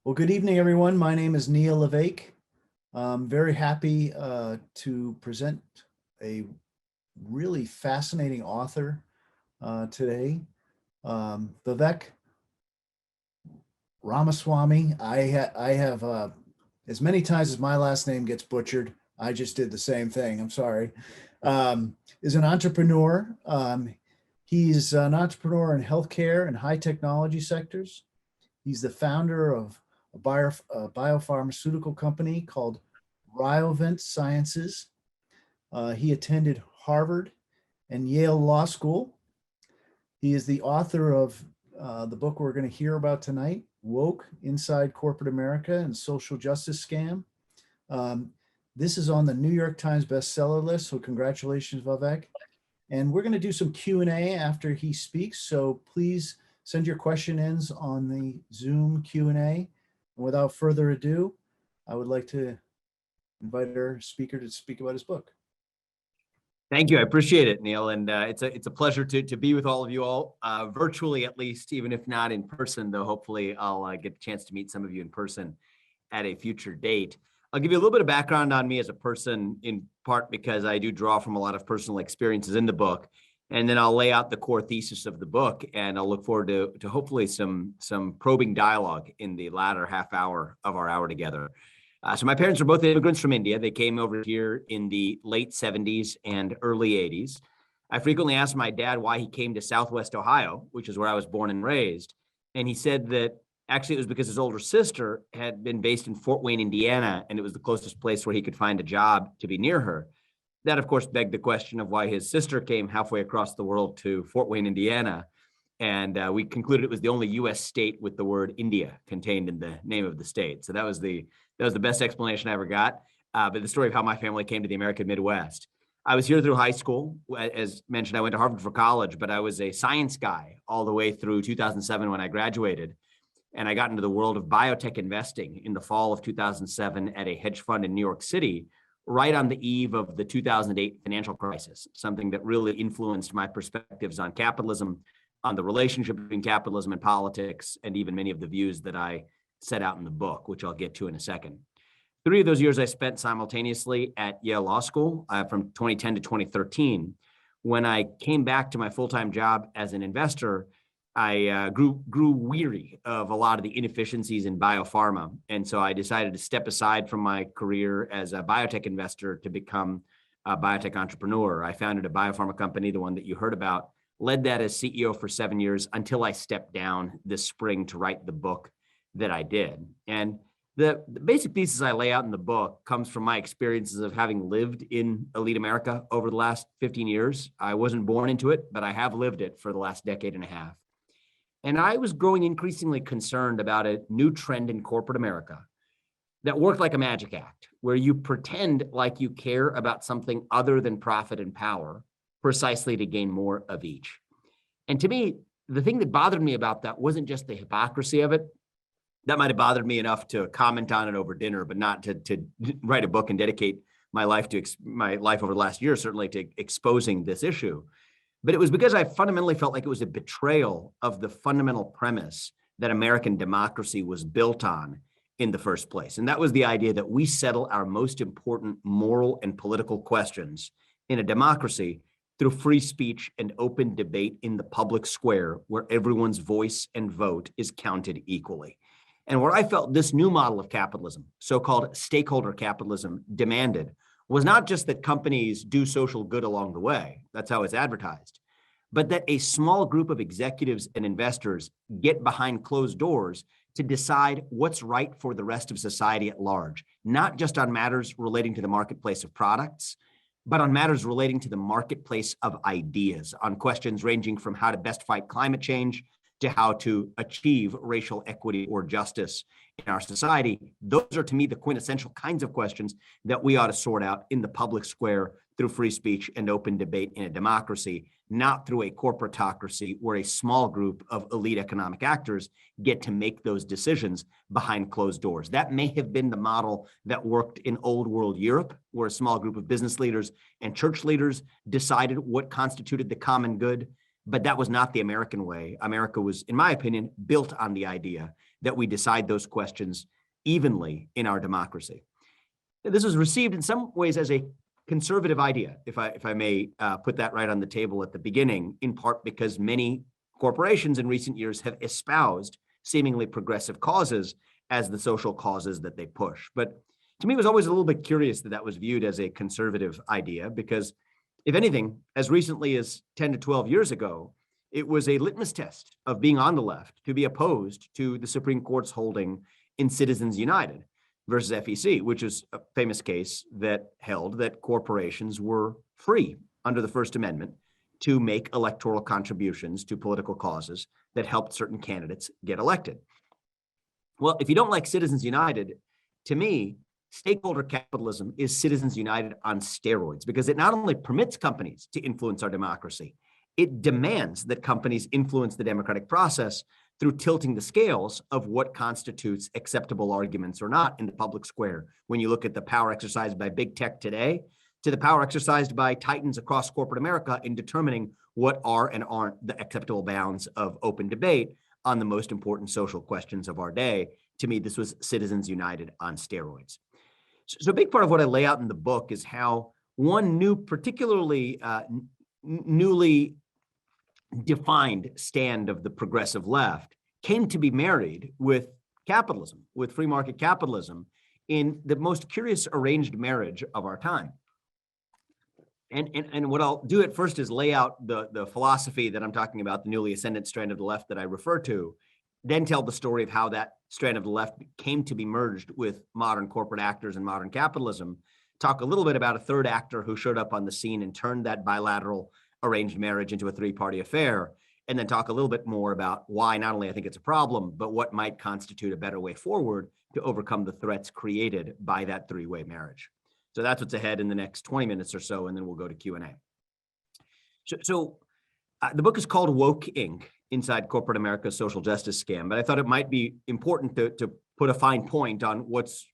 Well, good evening, everyone. My name is Neil Levesque. I'm very happy to present a really fascinating author today, Vivek Ramaswamy. I have as many times as my last name gets butchered, I just did the same thing. I'm sorry. Is an entrepreneur. He's an entrepreneur in healthcare and high technology sectors. He's the founder of a biopharmaceutical company called Ryovent Sciences. He attended Harvard and Yale Law School. He is the author of the book we're going to hear about tonight, Woke: Inside Corporate America and Social Justice Scam. This is on the New York Times bestseller list, so congratulations, Vivek. And we're going to do some Q&A after he speaks, so please send your question-ins on the Zoom Q&A. And without further ado, I would like to invite our speaker to speak about his book. Thank you. I appreciate it, Neil. And it's a pleasure to be with all of you all, virtually at least, even if not in person, though hopefully I'll get the chance to meet some of you in person at a future date. I'll give you a little bit of background on me as a person, in part because I do draw from a lot of personal experiences in the book. And then I'll lay out the core thesis of the book, and I'll look forward to hopefully some probing dialogue in the latter half hour of our hour together. So my parents were both immigrants from India. They came over here in the late 70s and early 80s. I frequently asked my dad why he came to Southwest Ohio, which is where I was born and raised. And he said that actually it was because his older sister had been based in Fort Wayne, Indiana, and it was the closest place where he could find a job to be near her. That, of course, begged the question of why his sister came halfway across the world to Fort Wayne, Indiana. And we concluded it was the only U.S. state with the word India contained in the name of the state. So that was the best explanation I ever got. But the story of how my family came to the American Midwest. I was here through high school. As mentioned, I went to Harvard for college, but I was a science guy all the way through 2007 when I graduated. And I got into the world of biotech investing in the fall of 2007 at a hedge fund in New York City, right on the eve of the 2008 financial crisis, something that really influenced my perspectives on capitalism, on the relationship between capitalism and politics, and even many of the views that I set out in the book, which I'll get to in a second. 3 of those years I spent simultaneously at Yale Law School from 2010 to 2013. When I came back to my full-time job as an investor, I grew weary of a lot of the inefficiencies in biopharma. And so I decided to step aside from my career as a biotech investor to become a biotech entrepreneur. I founded a biopharma company, the one that you heard about, led that as CEO for 7 years until I stepped down this spring to write the book that I did. And the basic thesis I lay out in the book comes from my experiences of having lived in elite America over the last 15 years. I wasn't born into it, but I have lived it for the last decade and a half. And I was growing increasingly concerned about a new trend in corporate America that worked like a magic act, where you pretend like you care about something other than profit and power, precisely to gain more of each. And to me, the thing that bothered me about that wasn't just the hypocrisy of it. That might have bothered me enough to comment on it over dinner, but not to write a book and dedicate my life over the last year, certainly, to exposing this issue. But it was because I fundamentally felt like it was a betrayal of the fundamental premise that American democracy was built on in the first place. And that was the idea that we settle our most important moral and political questions in a democracy through free speech and open debate in the public square, where everyone's voice and vote is counted equally. And what I felt this new model of capitalism, so-called stakeholder capitalism, demanded was not just that companies do social good along the way, that's how it's advertised, but that a small group of executives and investors get behind closed doors to decide what's right for the rest of society at large, not just on matters relating to the marketplace of products, but on matters relating to the marketplace of ideas, on questions ranging from how to best fight climate change to how to achieve racial equity or justice in our society. Those are, to me, the quintessential kinds of questions that we ought to sort out in the public square through free speech and open debate in a democracy, not through a corporatocracy where a small group of elite economic actors get to make those decisions behind closed doors. That may have been the model that worked in old world Europe, where a small group of business leaders and church leaders decided what constituted the common good. But that was not the American way. America was, in my opinion, built on the idea that we decide those questions evenly in our democracy. This was received in some ways as a conservative idea, if I may put that right on the table at the beginning, in part because many corporations in recent years have espoused seemingly progressive causes as the social causes that they push. But to me, it was always a little bit curious that that was viewed as a conservative idea, because if anything, as recently as 10 to 12 years ago, it was a litmus test of being on the left to be opposed to the Supreme Court's holding in Citizens United versus FEC, which is a famous case that held that corporations were free under the First Amendment to make electoral contributions to political causes that helped certain candidates get elected. Well, if you don't like Citizens United, to me, stakeholder capitalism is Citizens United on steroids, because it not only permits companies to influence our democracy, it demands that companies influence the democratic process through tilting the scales of what constitutes acceptable arguments or not in the public square. When you look at the power exercised by big tech today to the power exercised by titans across corporate America in determining what are and aren't the acceptable bounds of open debate on the most important social questions of our day, to me, this was Citizens United on steroids. So a big part of what I lay out in the book is how one new, particularly newly defined stand of the progressive left came to be married with capitalism, with free market capitalism, in the most curious arranged marriage of our time. And what I'll do at first is lay out the philosophy that I'm talking about, the newly ascendant strand of the left that I refer to, then tell the story of how that strand of the left came to be merged with modern corporate actors and modern capitalism, talk a little bit about a third actor who showed up on the scene and turned that bilateral arranged marriage into a three-party affair, and then talk a little bit more about why not only I think it's a problem, but what might constitute a better way forward to overcome the threats created by that three-way marriage. So that's what's ahead in the next 20 minutes or so, and then we'll go to Q&A. So the book is called Woke Inc., Inside Corporate America's Social Justice Scam, but I thought it might be important to put a fine point on what's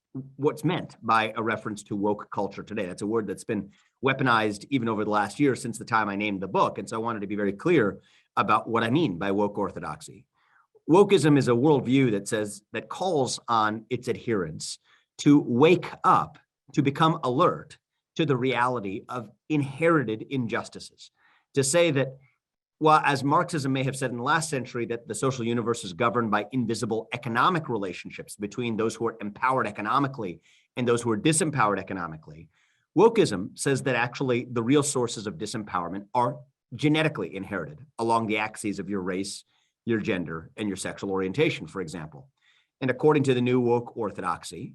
meant by a reference to woke culture today. That's a word that's been weaponized even over the last year since the time I named the book, and so I wanted to be very clear about what I mean by woke orthodoxy. Wokeism is a worldview that calls on its adherents to wake up, to become alert to the reality of inherited injustices, to say that, well, as Marxism may have said in the last century, that the social universe is governed by invisible economic relationships between those who are empowered economically and those who are disempowered economically, wokeism says that actually the real sources of disempowerment are genetically inherited along the axes of your race, your gender, and your sexual orientation, for example. And according to the new woke orthodoxy,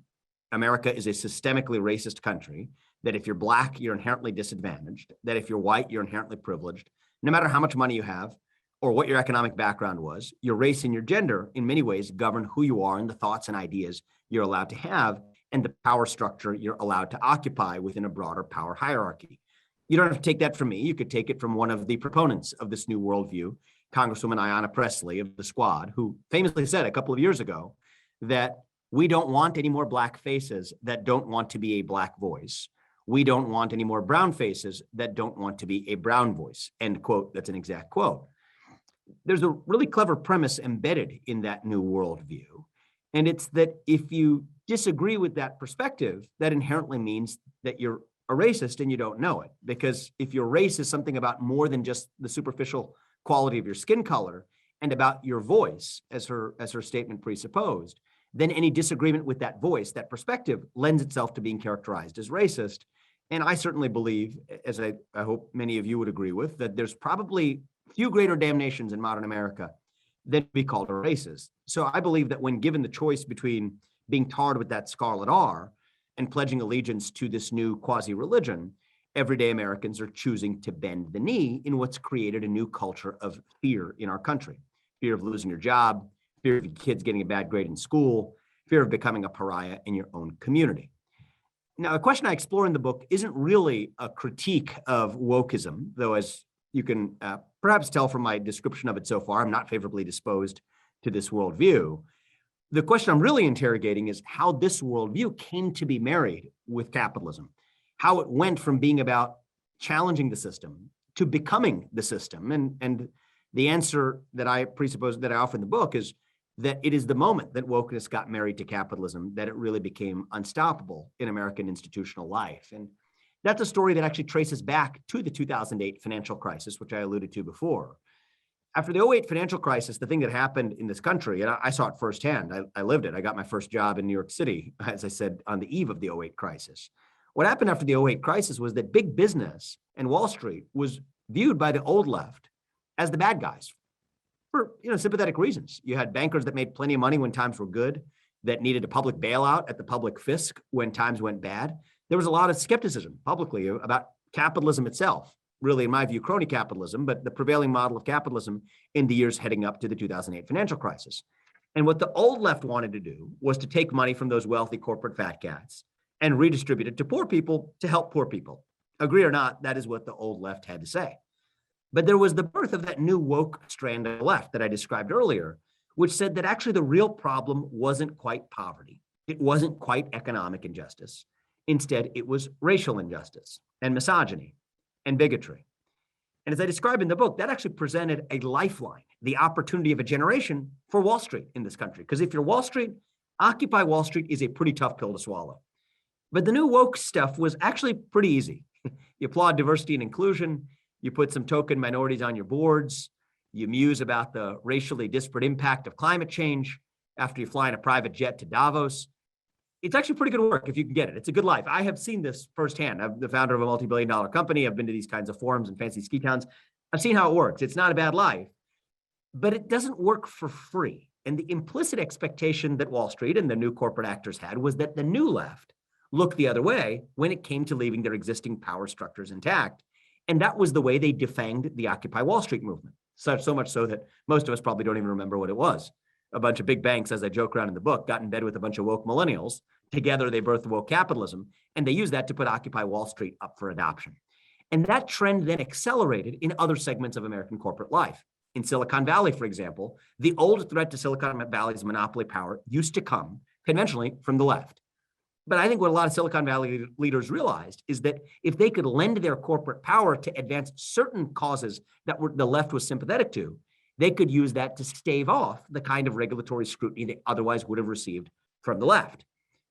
America is a systemically racist country, that if you're Black, you're inherently disadvantaged, that if you're white, you're inherently privileged. No matter how much money you have or what your economic background was, your race and your gender in many ways govern who you are and the thoughts and ideas you're allowed to have and the power structure you're allowed to occupy within a broader power hierarchy. You don't have to take that from me. You could take it from one of the proponents of this new worldview, Congresswoman Ayanna Pressley of the Squad, who famously said a couple of years ago that we don't want any more Black faces that don't want to be a Black voice. We don't want any more brown faces that don't want to be a brown voice, end quote. That's an exact quote. There's a really clever premise embedded in that new worldview. And it's that if you disagree with that perspective, that inherently means that you're a racist and you don't know it. Because if your race is something about more than just the superficial quality of your skin color and about your voice, as her statement presupposed, then any disagreement with that voice, that perspective, lends itself to being characterized as racist. And I certainly believe, as I hope many of you would agree with, that there's probably few greater damnations in modern America than to be called a racist. So I believe that when given the choice between being tarred with that scarlet R and pledging allegiance to this new quasi-religion, everyday Americans are choosing to bend the knee in what's created a new culture of fear in our country. Fear of losing your job, fear of your kids getting a bad grade in school, fear of becoming a pariah in your own community. Now, a question I explore in the book isn't really a critique of wokeism, though as you can perhaps tell from my description of it so far, I'm not favorably disposed to this worldview. The question I'm really interrogating is how this worldview came to be married with capitalism, how it went from being about challenging the system to becoming the system. And The answer that I presuppose that I offer in the book is that it is the moment that wokeness got married to capitalism that it really became unstoppable in American institutional life. And that's a story that actually traces back to the 2008 financial crisis, which I alluded to before. After the '08 financial crisis, the thing that happened in this country, and I saw it firsthand, I lived it. I got my first job in New York City, as I said, on the eve of the '08 crisis. What happened after the '08 crisis was that big business and Wall Street was viewed by the old left as the bad guys for sympathetic reasons. You had bankers that made plenty of money when times were good, that needed a public bailout at the public fisc when times went bad. There was a lot of skepticism publicly about capitalism itself, really, in my view, crony capitalism, but the prevailing model of capitalism in the years heading up to the 2008 financial crisis. And what the old left wanted to do was to take money from those wealthy corporate fat cats and redistribute it to poor people to help poor people. Agree or not, that is what the old left had to say. But there was the birth of that new woke strand of the left that I described earlier, which said that actually the real problem wasn't quite poverty. It wasn't quite economic injustice. Instead, it was racial injustice and misogyny and bigotry. And as I describe in the book, that actually presented a lifeline, the opportunity of a generation for Wall Street in this country. Because if you're Wall Street, Occupy Wall Street is a pretty tough pill to swallow. But the new woke stuff was actually pretty easy. You applaud diversity and inclusion, you put some token minorities on your boards, you muse about the racially disparate impact of climate change after you fly in a private jet to Davos. It's actually pretty good work if you can get it. It's a good life. I have seen this firsthand. I'm the founder of a multi-billion-dollar company. I've been to these kinds of forums and fancy ski towns. I've seen how it works. It's not a bad life, but it doesn't work for free. And the implicit expectation that Wall Street and the new corporate actors had was that the new left looked the other way when it came to leaving their existing power structures intact. And that was the way they defanged the Occupy Wall Street movement. So much so that most of us probably don't even remember what it was. A bunch of big banks, as I joke around in the book, got in bed with a bunch of woke millennials. Together, they birthed woke capitalism, and they used that to put Occupy Wall Street up for adoption. And that trend then accelerated in other segments of American corporate life. In Silicon Valley, for example, the old threat to Silicon Valley's monopoly power used to come conventionally from the left. But I think what a lot of Silicon Valley leaders realized is that if they could lend their corporate power to advance certain causes that the left was sympathetic to, they could use that to stave off the kind of regulatory scrutiny they otherwise would have received from the left.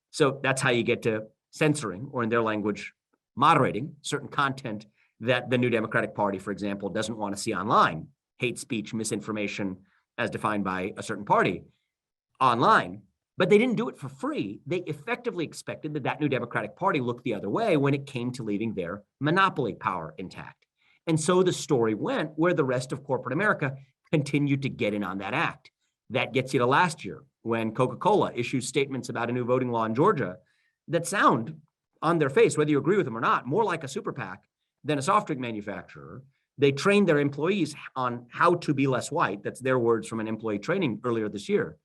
So that's how you get to censoring, or in their language, moderating certain content that the New Democratic Party, for example, doesn't want to see online. Hate speech, misinformation, as defined by a certain party online. But they didn't do it for free. They effectively expected that New Democratic Party looked the other way when it came to leaving their monopoly power intact. And so the story went where the rest of corporate America continued to get in on that act. That gets you to last year, when Coca-Cola issues statements about a new voting law in Georgia that sound, on their face, whether you agree with them or not, more like a super PAC than a soft drink manufacturer. They trained their employees on how to be less white. That's their words from an employee training earlier this year.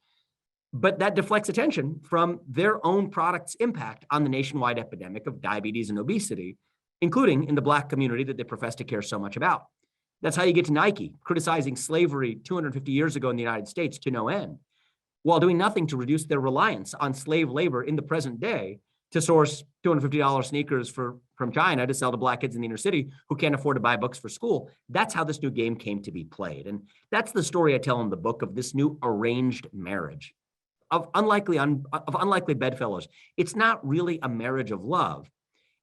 But that deflects attention from their own product's impact on the nationwide epidemic of diabetes and obesity, including in the Black community that they profess to care so much about. That's how you get to Nike criticizing slavery 250 years ago in the United States to no end, while doing nothing to reduce their reliance on slave labor in the present day to source $250 sneakers from China to sell to Black kids in the inner city who can't afford to buy books for school. That's how this new game came to be played. And that's the story I tell in the book of this new arranged marriage of unlikely bedfellows. It's not really a marriage of love.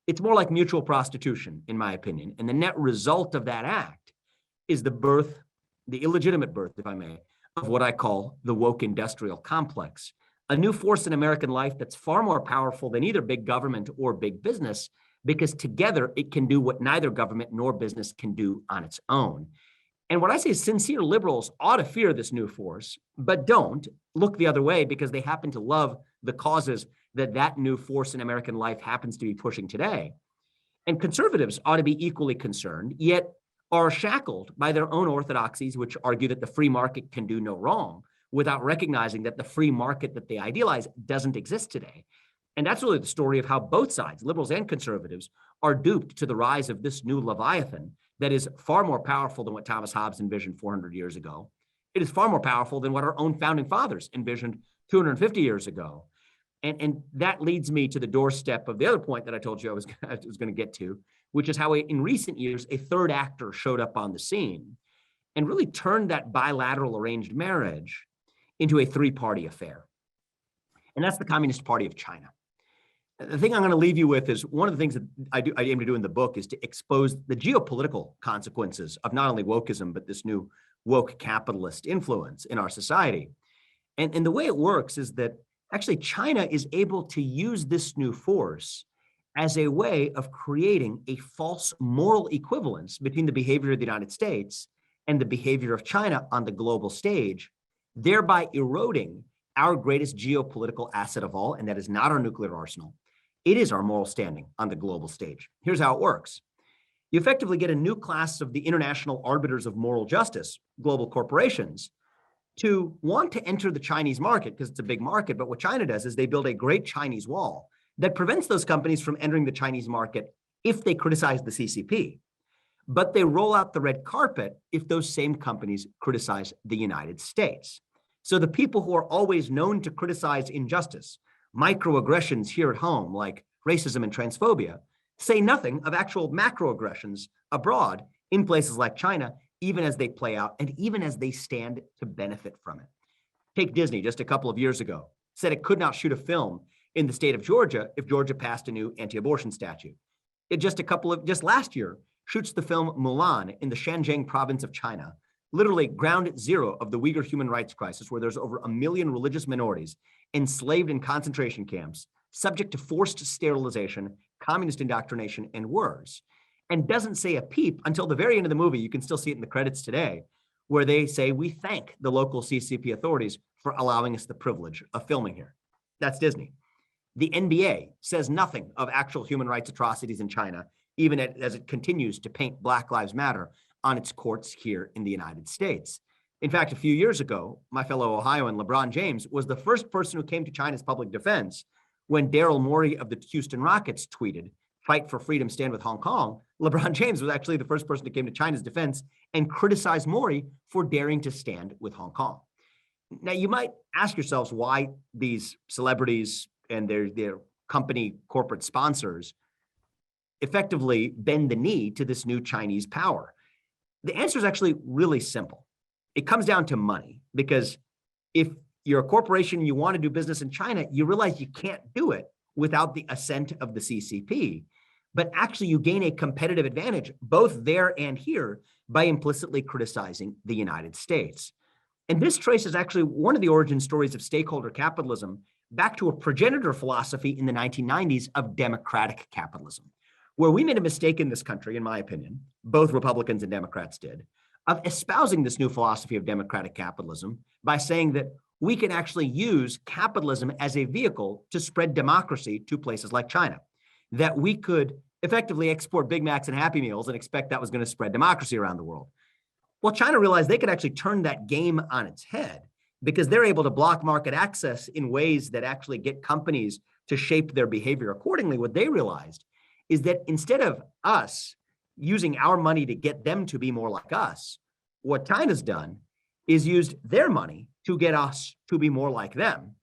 It's more like mutual prostitution, in my opinion. And the net result of that act is the illegitimate birth, if I may, of what I call the woke industrial complex, a new force in American life that's far more powerful than either big government or big business, because together it can do what neither government nor business can do on its own. And what I say is sincere liberals ought to fear this new force, but don't look the other way because they happen to love the causes that new force in American life happens to be pushing today. And conservatives ought to be equally concerned, yet are shackled by their own orthodoxies, which argue that the free market can do no wrong, without recognizing that the free market that they idealize doesn't exist today. And that's really the story of how both sides, liberals and conservatives, are duped to the rise of this new Leviathan that is far more powerful than what Thomas Hobbes envisioned 400 years ago. It is far more powerful than what our own founding fathers envisioned 250 years ago. And that leads me to the doorstep of the other point that I told you I was going to get to, which is how in recent years, a third actor showed up on the scene. and really turned that bilateral arranged marriage into a three-party affair. And that's the Communist Party of China. The thing I'm going to leave you with is one of the things that I aim to do in the book is to expose the geopolitical consequences of not only wokeism, but this new woke capitalist influence in our society. And the way it works is that actually China is able to use this new force as a way of creating a false moral equivalence between the behavior of the United States and the behavior of China on the global stage, thereby eroding our greatest geopolitical asset of all, and that is not our nuclear arsenal. It is our moral standing on the global stage. Here's how it works. You effectively get a new class of the international arbiters of moral justice, global corporations, to want to enter the Chinese market because it's a big market. But what China does is they build a great Chinese wall that prevents those companies from entering the Chinese market if they criticize the CCP. But they roll out the red carpet if those same companies criticize the United States. So the people who are always known to criticize injustice, microaggressions here at home, like racism and transphobia, say nothing of actual macroaggressions abroad in places like China, even as they play out and even as they stand to benefit from it. Take Disney just a couple of years ago, said it could not shoot a film in the state of Georgia if Georgia passed a new anti-abortion statute. It just last year, shoots the film Mulan in the Xinjiang province of China, literally ground zero of the Uyghur human rights crisis, where there's over 1 million religious minorities enslaved in concentration camps, subject to forced sterilization, communist indoctrination, and worse, and doesn't say a peep until the very end of the movie. You can still see it in the credits today, where they say, "We thank the local CCP authorities for allowing us the privilege of filming here." That's Disney. The NBA says nothing of actual human rights atrocities in China, even as it continues to paint Black Lives Matter on its courts here in the United States. In fact, a few years ago, my fellow Ohioan LeBron James was the first person who came to China's public defense when Daryl Morey of the Houston Rockets tweeted, "Fight for freedom, stand with Hong Kong." LeBron James was actually the first person who came to China's defense and criticized Morey for daring to stand with Hong Kong. Now, you might ask yourselves why these celebrities and their company corporate sponsors effectively bend the knee to this new Chinese power. The answer is actually really simple. It comes down to money, because if you're a corporation and you want to do business in China, you realize you can't do it without the assent of the CCP. But actually, you gain a competitive advantage both there and here by implicitly criticizing the United States. And this traces actually one of the origin stories of stakeholder capitalism back to a progenitor philosophy in the 1990s of democratic capitalism, where we made a mistake in this country, in my opinion, both Republicans and Democrats did, of espousing this new philosophy of democratic capitalism by saying that we can actually use capitalism as a vehicle to spread democracy to places like China, that we could effectively export Big Macs and Happy Meals and expect that was going to spread democracy around the world. Well, China realized they could actually turn that game on its head, because they're able to block market access in ways that actually get companies to shape their behavior accordingly. What they realized is that instead of us using our money to get them to be more like us, what China's done is used their money to get us to be more like them.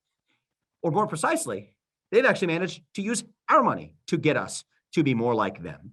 Or more precisely, they've actually managed to use our money to get us to be more like them.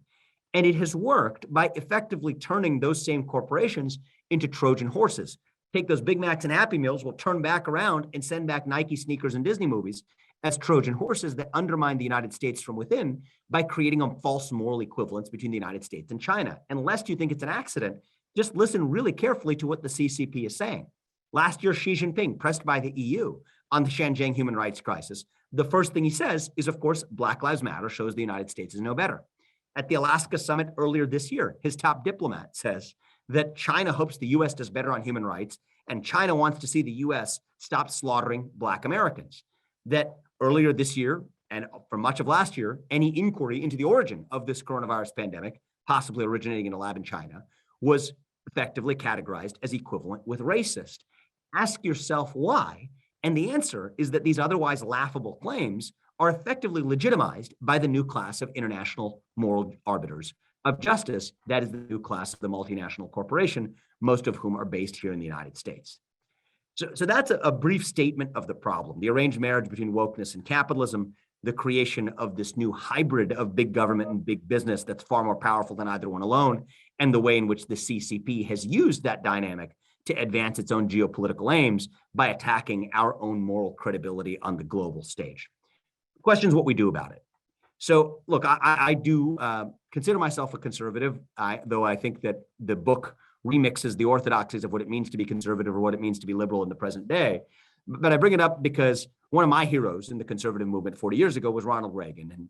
And it has worked by effectively turning those same corporations into Trojan horses. Take those Big Macs and Happy Meals, we'll turn back around and send back Nike sneakers and Disney movies as Trojan horses that undermine the United States from within by creating a false moral equivalence between the United States and China. And lest you think it's an accident, just listen really carefully to what the CCP is saying. Last year, Xi Jinping, pressed by the EU on the Xinjiang human rights crisis, the first thing he says is, of course, Black Lives Matter shows the United States is no better. At the Alaska summit earlier this year, his top diplomat says that China hopes the US does better on human rights, and China wants to see the US stop slaughtering Black Americans. That earlier this year, and for much of last year, any inquiry into the origin of this coronavirus pandemic, possibly originating in a lab in China, was effectively categorized as equivalent with racist. Ask yourself why, and the answer is that these otherwise laughable claims are effectively legitimized by the new class of international moral arbiters of justice. That is the new class of the multinational corporation, most of whom are based here in the United States. So that's a brief statement of the problem, the arranged marriage between wokeness and capitalism, the creation of this new hybrid of big government and big business that's far more powerful than either one alone, and the way in which the CCP has used that dynamic to advance its own geopolitical aims by attacking our own moral credibility on the global stage. The question is what we do about it. So look, I do consider myself a conservative, though I think that the book remixes the orthodoxies of what it means to be conservative or what it means to be liberal in the present day. But I bring it up because one of my heroes in the conservative movement 40 years ago was Ronald Reagan. And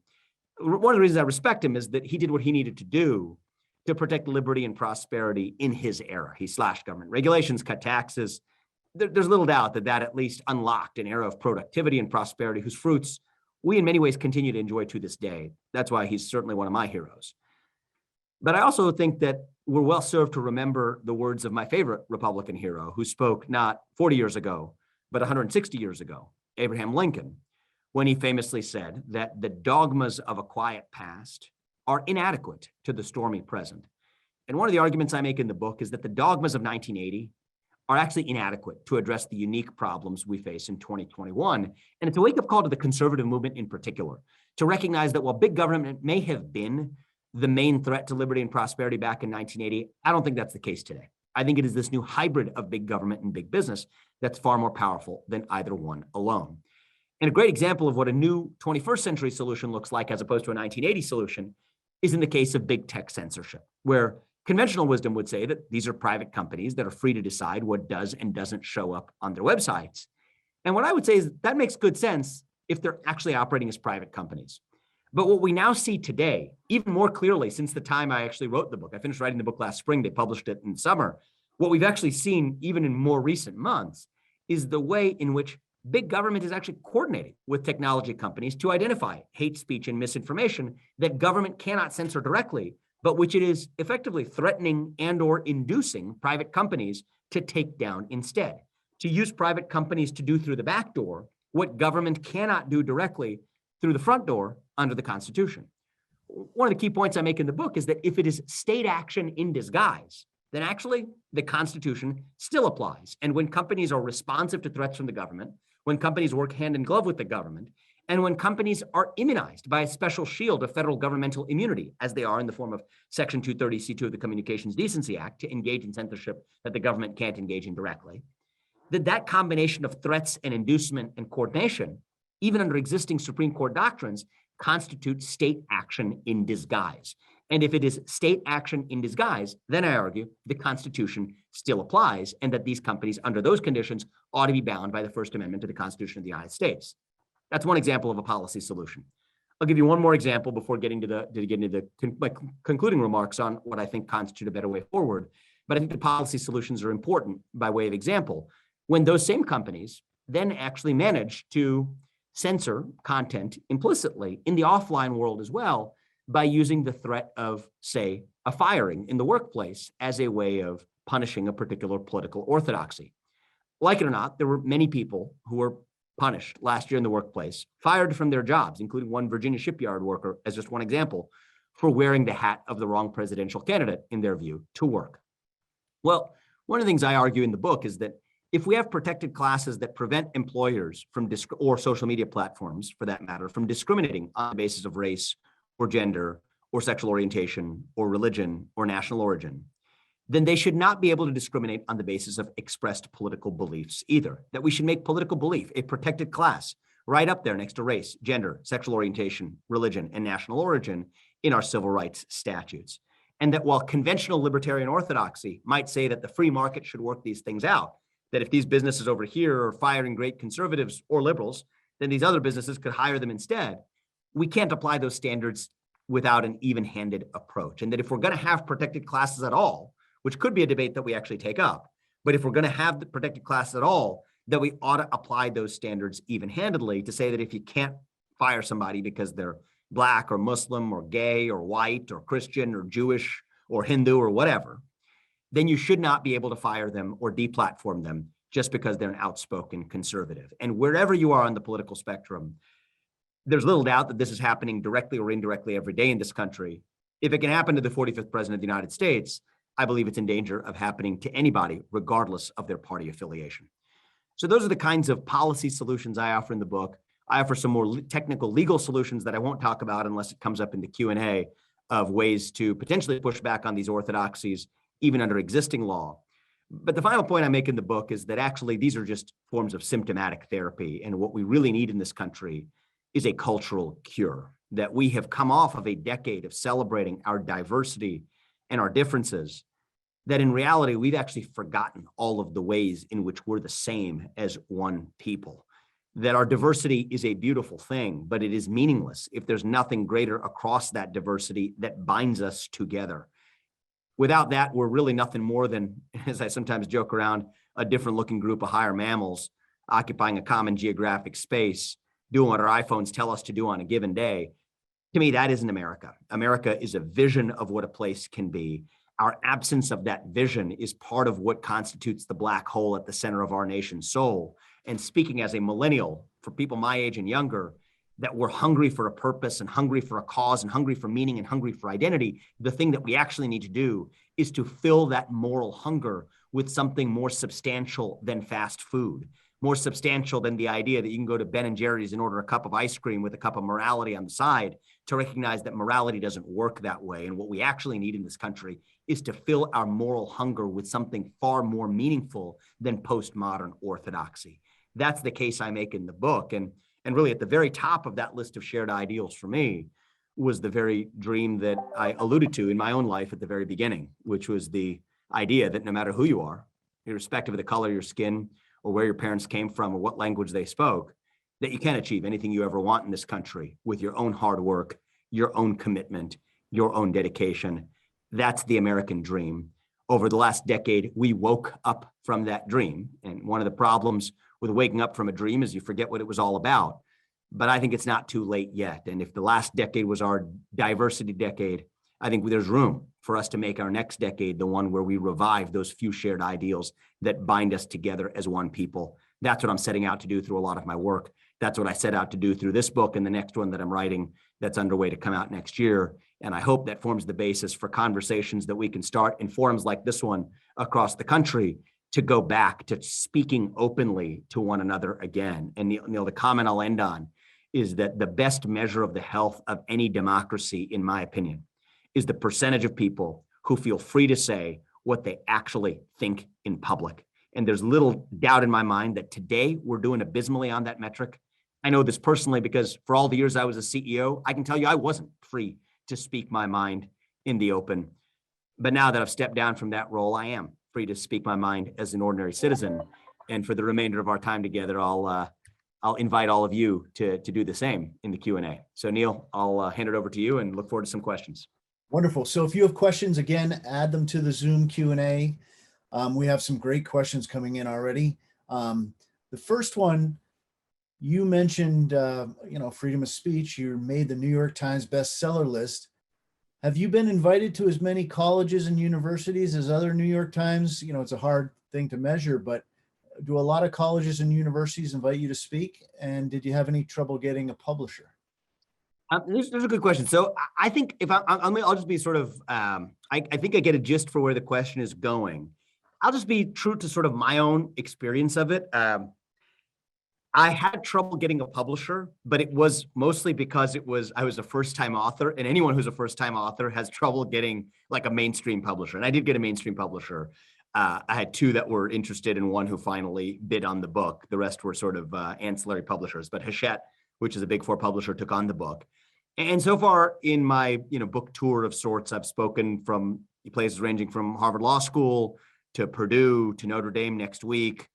one of the reasons I respect him is that he did what he needed to do to protect liberty and prosperity in his era. He slashed government regulations, cut taxes. There's little doubt that that at least unlocked an era of productivity and prosperity whose fruits we in many ways continue to enjoy to this day. That's why he's certainly one of my heroes. But I also think that we're well served to remember the words of my favorite Republican hero who spoke not 40 years ago, but 160 years ago, Abraham Lincoln, when he famously said that the dogmas of a quiet past are inadequate to the stormy present. And one of the arguments I make in the book is that the dogmas of 1980 are actually inadequate to address the unique problems we face in 2021. And it's a wake-up call to the conservative movement in particular, to recognize that while big government may have been the main threat to liberty and prosperity back in 1980, I don't think that's the case today. I think it is this new hybrid of big government and big business that's far more powerful than either one alone. And a great example of what a new 21st century solution looks like as opposed to a 1980 solution is in the case of big tech censorship, where conventional wisdom would say that these are private companies that are free to decide what does and doesn't show up on their websites. And what I would say is that makes good sense if they're actually operating as private companies. But what we now see today, even more clearly since the time I actually wrote the book, I finished writing the book last spring, they published it in summer. What we've actually seen even in more recent months is the way in which big government is actually coordinating with technology companies to identify hate speech and misinformation that government cannot censor directly, but which it is effectively threatening and or inducing private companies to take down instead, to use private companies to do through the back door what government cannot do directly through the front door under the Constitution. One of the key points I make in the book is that if it is state action in disguise, then actually the Constitution still applies. And when companies are responsive to threats from the government, when companies work hand in glove with the government, and when companies are immunized by a special shield of federal governmental immunity, as they are in the form of Section 230C2 of the Communications Decency Act to engage in censorship that the government can't engage in directly, that combination of threats and inducement and coordination, even under existing Supreme Court doctrines, constitutes state action in disguise. And if it is state action in disguise, then I argue the Constitution still applies and that these companies under those conditions ought to be bound by the First Amendment to the Constitution of the United States. That's one example of a policy solution. I'll give you one more example before getting to my concluding remarks on what I think constitute a better way forward. But I think the policy solutions are important by way of example. When those same companies then actually manage to censor content implicitly in the offline world as well by using the threat of, say, a firing in the workplace as a way of punishing a particular political orthodoxy. Like it or not, there were many people who were punished last year in the workplace, fired from their jobs, including one Virginia shipyard worker, as just one example, for wearing the hat of the wrong presidential candidate, in their view, to work. Well, one of the things I argue in the book is that if we have protected classes that prevent employers from, or social media platforms for that matter, from discriminating on the basis of race or gender or sexual orientation or religion or national origin, then they should not be able to discriminate on the basis of expressed political beliefs either. That we should make political belief a protected class right up there next to race, gender, sexual orientation, religion, and national origin in our civil rights statutes. And that while conventional libertarian orthodoxy might say that the free market should work these things out, that if these businesses over here are firing great conservatives or liberals, then these other businesses could hire them instead. We can't apply those standards without an even-handed approach. And that if we're going to have protected classes at all, which could be a debate that we actually take up, but if we're going to have the protected classes at all, that we ought to apply those standards even-handedly to say that if you can't fire somebody because they're Black or Muslim or gay or white or Christian or Jewish or Hindu or whatever, then you should not be able to fire them or deplatform them just because they're an outspoken conservative. And wherever you are on the political spectrum, there's little doubt that this is happening directly or indirectly every day in this country. If it can happen to the 45th president of the United States, I believe it's in danger of happening to anybody, regardless of their party affiliation. So those are the kinds of policy solutions I offer in the book. I offer some more technical legal solutions that I won't talk about unless it comes up in the Q&A, of ways to potentially push back on these orthodoxies, even under existing law. But the final point I make in the book is that actually these are just forms of symptomatic therapy. And what we really need in this country is a cultural cure, that we have come off of a decade of celebrating our diversity and our differences, that in reality, we've actually forgotten all of the ways in which we're the same as one people. That our diversity is a beautiful thing, but it is meaningless if there's nothing greater across that diversity that binds us together. Without that, we're really nothing more than, as I sometimes joke around, a different looking group of higher mammals occupying a common geographic space, doing what our iPhones tell us to do on a given day. To me, that isn't America. America is a vision of what a place can be. Our absence of that vision is part of what constitutes the black hole at the center of our nation's soul. And speaking as a millennial, for people my age and younger, that we're hungry for a purpose and hungry for a cause and hungry for meaning and hungry for identity, the thing that we actually need to do is to fill that moral hunger with something more substantial than fast food, more substantial than the idea that you can go to Ben and Jerry's and order a cup of ice cream with a cup of morality on the side, to recognize that morality doesn't work that way. And what we actually need in this country is to fill our moral hunger with something far more meaningful than postmodern orthodoxy. That's the case I make in the book. And really at the very top of that list of shared ideals for me was the very dream that I alluded to in my own life at the very beginning, which was the idea that no matter who you are, irrespective of the color of your skin or where your parents came from or what language they spoke, that you can achieve anything you ever want in this country with your own hard work, your own commitment, your own dedication. That's the American dream. Over the last decade, we woke up from that dream. And one of the problems with waking up from a dream is you forget what it was all about. But I think it's not too late yet. And if the last decade was our diversity decade, I think there's room for us to make our next decade the one where we revive those few shared ideals that bind us together as one people. That's what I'm setting out to do through a lot of my work. That's what I set out to do through this book and the next one that I'm writing that's underway to come out next year. And I hope that forms the basis for conversations that we can start in forums like this one across the country to go back to speaking openly to one another again. And Neil, the comment I'll end on is that the best measure of the health of any democracy, in my opinion, is the percentage of people who feel free to say what they actually think in public. And there's little doubt in my mind that today we're doing abysmally on that metric. I know this personally because for all the years I was a CEO, I can tell you I wasn't free to speak my mind in the open. But now that I've stepped down from that role, I am free to speak my mind as an ordinary citizen. And for the remainder of our time together, I'll invite all of you to do the same in the Q&A. So Neil, I'll hand it over to you and look forward to some questions. Wonderful. So if you have questions, again, add them to the Zoom Q&A. We have some great questions coming in already. The first one, you mentioned, freedom of speech. You made the New York Times bestseller list. Have you been invited to as many colleges and universities as other New York Times? It's a hard thing to measure, but do a lot of colleges and universities invite you to speak? And did you have any trouble getting a publisher? There's a good question. So I think if I'll just be sort of, I think I get a gist for where the question is going. I'll just be true to sort of my own experience of it. I had trouble getting a publisher, but it was mostly because I was a first-time author, and anyone who's a first-time author has trouble getting like a mainstream publisher. And I did get a mainstream publisher. I had two that were interested and one who finally bid on the book. The rest were sort of ancillary publishers, but Hachette, which is a Big Four publisher, took on the book. And so far in my book tour of sorts, I've spoken from places ranging from Harvard Law School to Purdue to Notre Dame next week,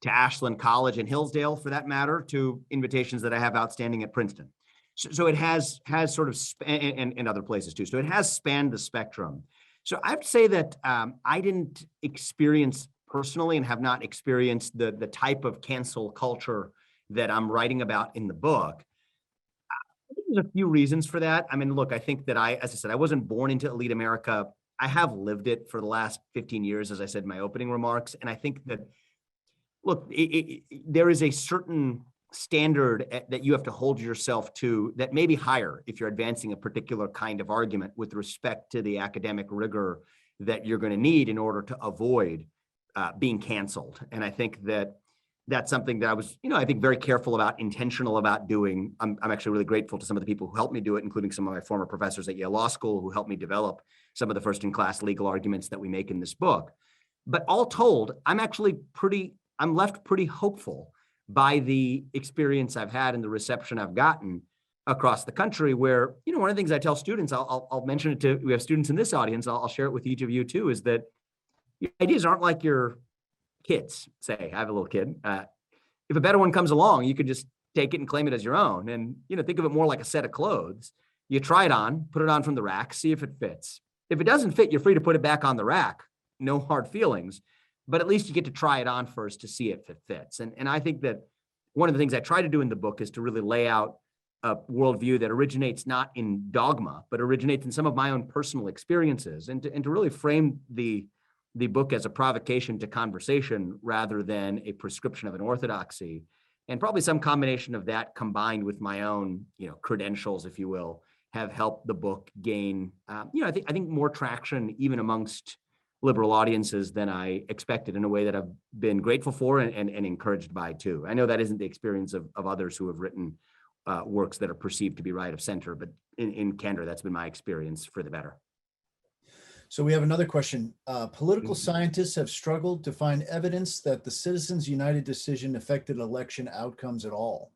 to Ashland College and Hillsdale, for that matter, to invitations that I have outstanding at Princeton. So it has sort of, and other places too. So it has spanned the spectrum. So I have to say that I didn't experience personally and have not experienced the type of cancel culture that I'm writing about in the book. I think there's a few reasons for that. I mean, look, I think that as I said, I wasn't born into elite America. I have lived it for the last 15 years, as I said in my opening remarks. And I think that, look, there is a certain standard that you have to hold yourself to that may be higher if you're advancing a particular kind of argument with respect to the academic rigor that you're going to need in order to avoid being canceled. And I think that that's something that I was, I think very careful about, intentional about doing. I'm actually really grateful to some of the people who helped me do it, including some of my former professors at Yale Law School who helped me develop some of the first-in-class legal arguments that we make in this book. But all told, I'm left pretty hopeful by the experience I've had and the reception I've gotten across the country, where, one of the things I tell students, I'll mention it we have students in this audience, I'll share it with each of you too, is that your ideas aren't like your kids. Say, I have a little kid. If a better one comes along, you could just take it and claim it as your own. And, think of it more like a set of clothes. You try it on, put it on from the rack, see if it fits. If it doesn't fit, you're free to put it back on the rack. No hard feelings, but at least you get to try it on first to see if it fits. And I think that one of the things I try to do in the book is to really lay out a worldview that originates not in dogma, but originates in some of my own personal experiences, and to really frame the book as a provocation to conversation rather than a prescription of an orthodoxy. And probably some combination of that combined with my own, credentials, if you will, have helped the book gain, I think more traction even amongst liberal audiences than I expected, in a way that I've been grateful for and encouraged by too. I know that isn't the experience of others who have written works that are perceived to be right of center, but in candor, that's been my experience for the better. So we have another question. Political scientists have struggled to find evidence that the Citizens United decision affected election outcomes at all.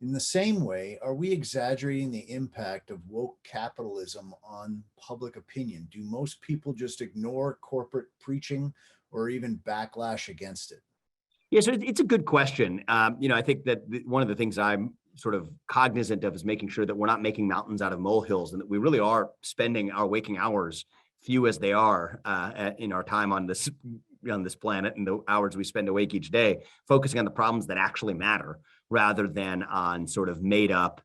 In the same way, are we exaggerating the impact of woke capitalism on public opinion? Do most people just ignore corporate preaching or even backlash against it? Yeah, so it's a good question. I think that one of the things I'm sort of cognizant of is making sure that we're not making mountains out of molehills, and that we really are spending our waking hours, few as they are, in our time on this planet, and the hours we spend awake each day, focusing on the problems that actually matter, rather than on sort of made up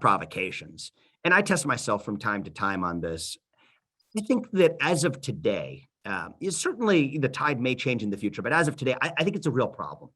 provocations. And I test myself from time to time on this. I think that as of today, certainly the tide may change in the future, but as of today, I think it's a real problem.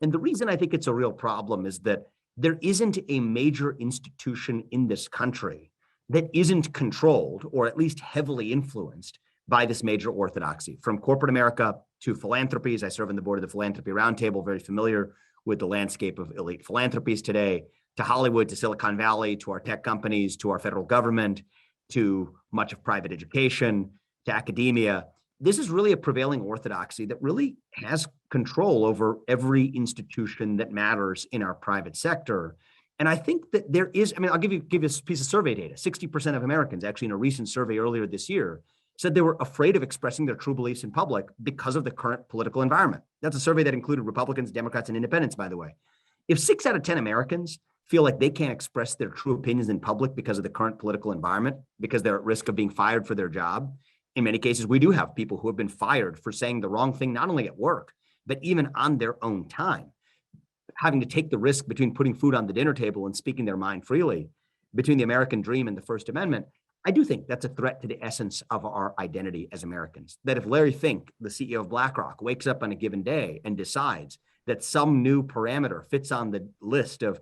And the reason I think it's a real problem is that there isn't a major institution in this country that isn't controlled, or at least heavily influenced, by this major orthodoxy. From corporate America to philanthropies. I serve on the board of the Philanthropy Roundtable, very familiar with the landscape of elite philanthropies today, to Hollywood, to Silicon Valley, to our tech companies, to our federal government, to much of private education, to academia. This is really a prevailing orthodoxy that really has control over every institution that matters in our private sector. And I think that there is, I'll give you a piece of survey data. 60% of Americans, actually in a recent survey earlier this year, said they were afraid of expressing their true beliefs in public because of the current political environment. That's a survey that included Republicans, Democrats, and independents, by the way. If 6 out of 10 Americans feel like they can't express their true opinions in public because of the current political environment, because they're at risk of being fired for their job, in many cases, we do have people who have been fired for saying the wrong thing, not only at work, but even on their own time, having to take the risk between putting food on the dinner table and speaking their mind freely, between the American dream and the First Amendment. I do think that's a threat to the essence of our identity as Americans. That if Larry Fink, the CEO of BlackRock, wakes up on a given day and decides that some new parameter fits on the list of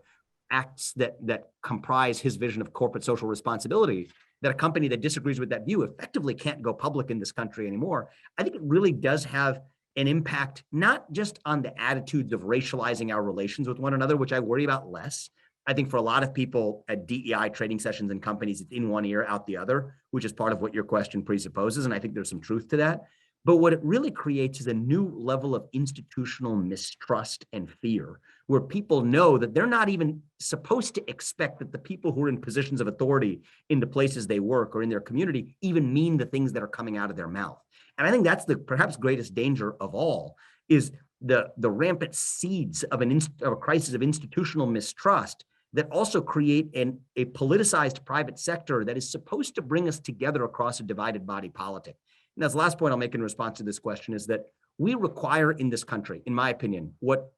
acts that comprise his vision of corporate social responsibility, that a company that disagrees with that view effectively can't go public in this country anymore, I think it really does have an impact, not just on the attitudes of racializing our relations with one another, which I worry about less. I think for a lot of people at DEI training sessions and companies, it's in one ear, out the other, which is part of what your question presupposes. And I think there's some truth to that. But what it really creates is a new level of institutional mistrust and fear, where people know that they're not even supposed to expect that the people who are in positions of authority in the places they work or in their community even mean the things that are coming out of their mouth. And I think that's the perhaps greatest danger of all, is the rampant seeds of a crisis of institutional mistrust that also create a politicized private sector that is supposed to bring us together across a divided body politic. And that's the last point I'll make in response to this question, is that we require in this country, in my opinion, what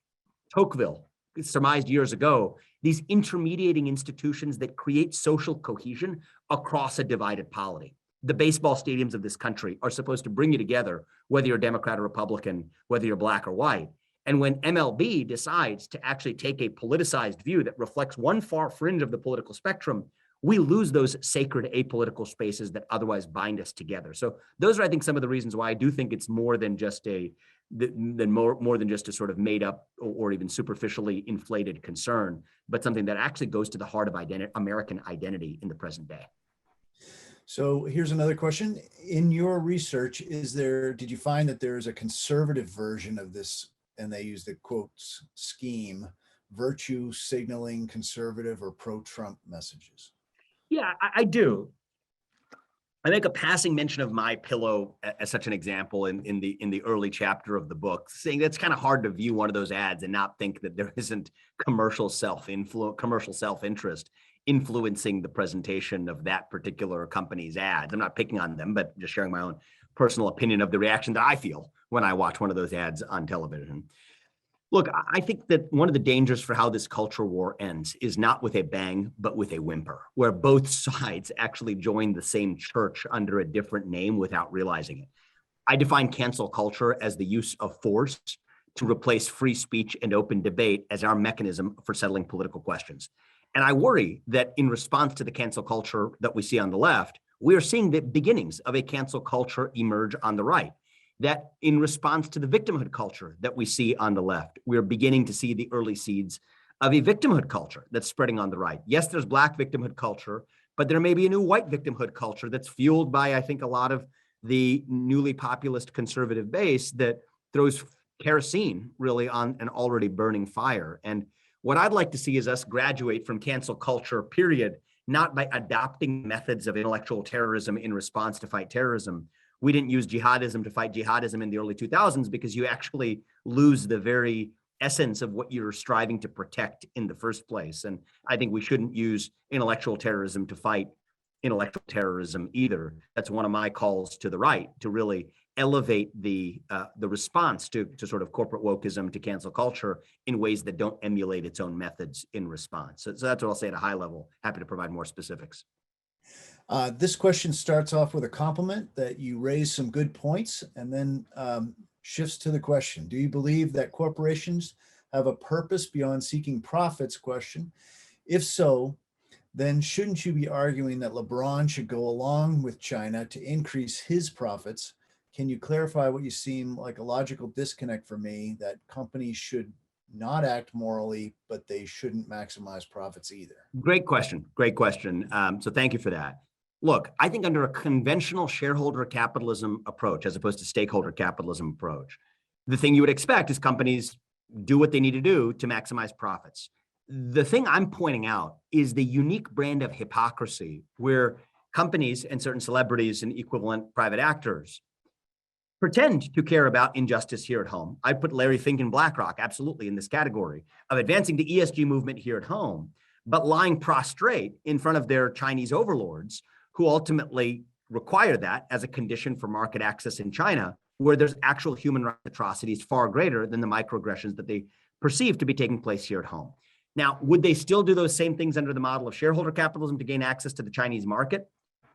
Tocqueville surmised years ago, these intermediating institutions that create social cohesion across a divided polity. The baseball stadiums of this country are supposed to bring you together, whether you're Democrat or Republican, whether you're black or white. And when MLB decides to actually take a politicized view that reflects one far fringe of the political spectrum, we lose those sacred apolitical spaces that otherwise bind us together. So those are, I think, some of the reasons why I do think it's more than just a than more than just a sort of made up or even superficially inflated concern, but something that actually goes to the heart of American identity in the present day. So here's another question. In your research, did you find that there is a conservative version of this, and they use the quotes, scheme, virtue signaling conservative or pro-Trump messages? Yeah, I do. I make a passing mention of My Pillow as such an example in the early chapter of the book, saying that's kind of hard to view one of those ads and not think that there isn't commercial self-interest influencing the presentation of that particular company's ads. I'm not picking on them, but just sharing my own personal opinion of the reaction that I feel when I watch one of those ads on television. Look, I think that one of the dangers for how this culture war ends is not with a bang, but with a whimper, where both sides actually join the same church under a different name without realizing it. I define cancel culture as the use of force to replace free speech and open debate as our mechanism for settling political questions. And I worry that in response to the cancel culture that we see on the left, we are seeing the beginnings of a cancel culture emerge on the right. That in response to the victimhood culture that we see on the left, we're beginning to see the early seeds of a victimhood culture that's spreading on the right. Yes, there's Black victimhood culture, but there may be a new white victimhood culture that's fueled by, I think, a lot of the newly populist conservative base that throws kerosene really on an already burning fire. And what I'd like to see is us graduate from cancel culture, period, not by adopting methods of intellectual terrorism in response to fight terrorism. We didn't use jihadism to fight jihadism in the early 2000s because you actually lose the very essence of what you're striving to protect in the first place. And I think we shouldn't use intellectual terrorism to fight intellectual terrorism either. That's one of my calls to the right, to really elevate the response to sort of corporate wokeism, to cancel culture in ways that don't emulate its own methods in response. So that's what I'll say at a high level. Happy to provide more specifics. This question starts off with a compliment that you raise some good points, and then shifts to the question. Do you believe that corporations have a purpose beyond seeking profits? Question. If so, then shouldn't you be arguing that LeBron should go along with China to increase his profits? Can you clarify what you seem like a logical disconnect for me, that companies should not act morally, but they shouldn't maximize profits either? Great question. Great question. So thank you for that. Look, I think under a conventional shareholder capitalism approach, as opposed to stakeholder capitalism approach, the thing you would expect is companies do what they need to do to maximize profits. The thing I'm pointing out is the unique brand of hypocrisy where companies and certain celebrities and equivalent private actors pretend to care about injustice here at home. I put Larry Fink and BlackRock absolutely in this category of advancing the ESG movement here at home, but lying prostrate in front of their Chinese overlords who ultimately require that as a condition for market access in China, where there's actual human rights atrocities far greater than the microaggressions that they perceive to be taking place here at home. Now, would they still do those same things under the model of shareholder capitalism to gain access to the Chinese market?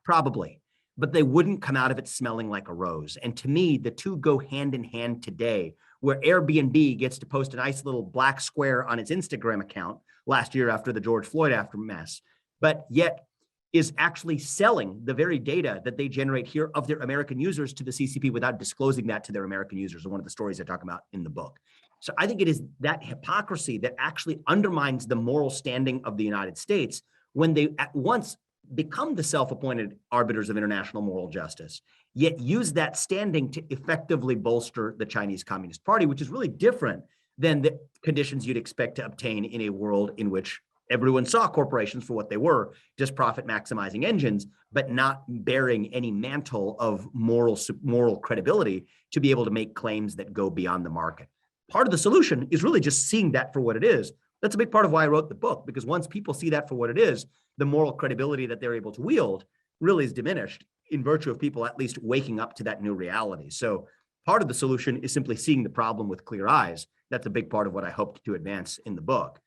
Probably, but they wouldn't come out of it smelling like a rose. And to me, the two go hand in hand today, where Airbnb gets to post a nice little black square on its Instagram account last year after the George Floyd aftermath, but yet is actually selling the very data that they generate here of their American users to the CCP without disclosing that to their American users, one of the stories I talk about in the book. So I think it is that hypocrisy that actually undermines the moral standing of the United States when they at once become the self-appointed arbiters of international moral justice, yet use that standing to effectively bolster the Chinese Communist Party, which is really different than the conditions you'd expect to obtain in a world in which everyone saw corporations for what they were, just profit maximizing engines, but not bearing any mantle of moral credibility to be able to make claims that go beyond the market. Part of the solution is really just seeing that for what it is. That's a big part of why I wrote the book, because once people see that for what it is, the moral credibility that they're able to wield really is diminished in virtue of people at least waking up to that new reality. So part of the solution is simply seeing the problem with clear eyes. That's a big part of what I hoped to advance in the book.